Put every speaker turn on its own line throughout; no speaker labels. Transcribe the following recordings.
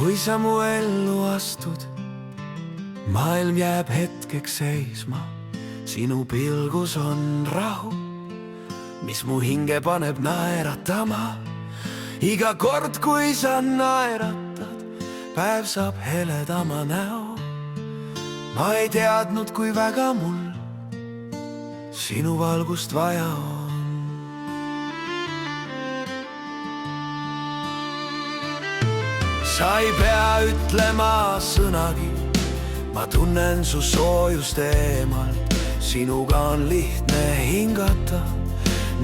kui sa mu ellu astud, maailm jääb hetkeks seisma. Sinu pilgus on rahu, mis mu hinge paneb naeratama. Iga kord, kui sa naeratad, päev saab heledama näo. Ma ei teadnud, kui väga mul sinu valgust vaja on. Sa ei pea ütlema sõnagi, ma tunnen su soojust eemalt. Sinuga on lihtne hingata,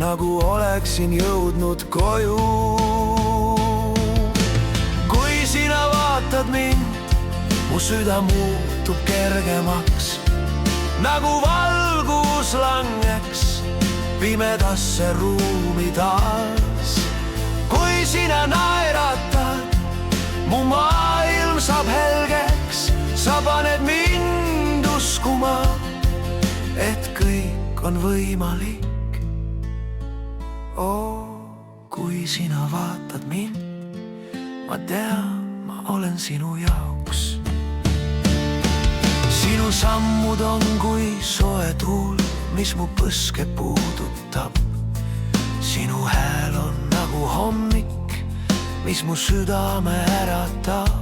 nagu oleksin jõudnud koju. Kui sina vaatad mind, mu süda muutub kergemaks, nagu valgus langeks pimedasse ruumi taas. Kui sina naeratad, mu maailm saab helgeks, sa paned mind uskuma, et kõik on võimalik. Kui sina vaatad mind, ma tean, ma olen sinu jaoks. Sinu sammud on kui soe tuul, mis mu põske puudutab. Sinu hääl on nagu hommik, mis mu südame äratab.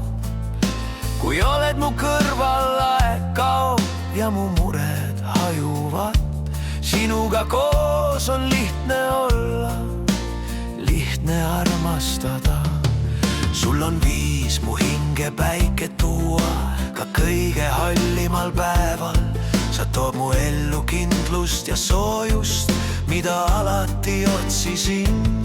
Kui oled mu kõrval, aeg kaob ja mu mured hajuvad. Sinuga koos on lihtne olla, lihtne armastada. Sul on viis mu hinge päike tuua, ka kõige hallimal päeval. Sa toob mu ellu kindlust ja soojust, mida alati otsisin.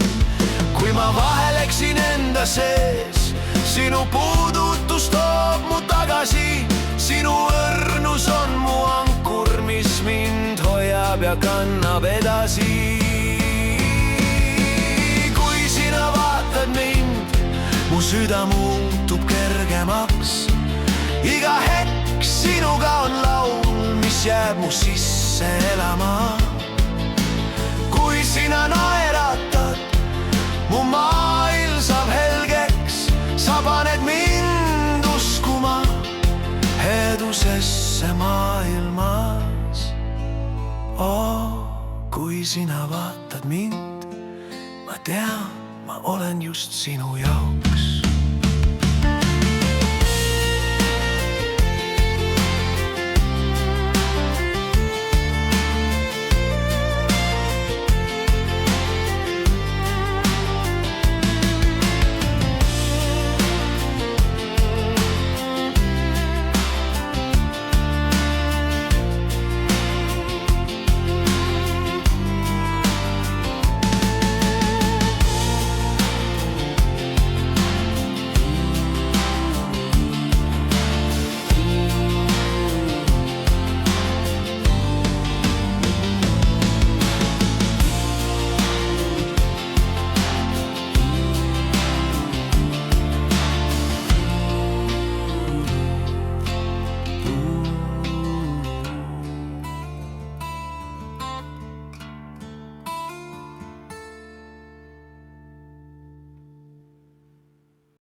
Kui ma vaheleksin enda sees, sinu puudutus toob mu tagasi. Sinu õrnus on mu ankur, mis mind hoiab ja kannab edasi. Kui sina vaatad mind, mu süda muutub kergemaks. Iga hetk sinuga on laul, mis jääb mu sisse elama. Kui sina naeratad, mu maailm saab helgeks, sa paned mind uskuma edusesse maailmas. Kui sina vaatad mind, ma tean, ma olen just sinu jaoks.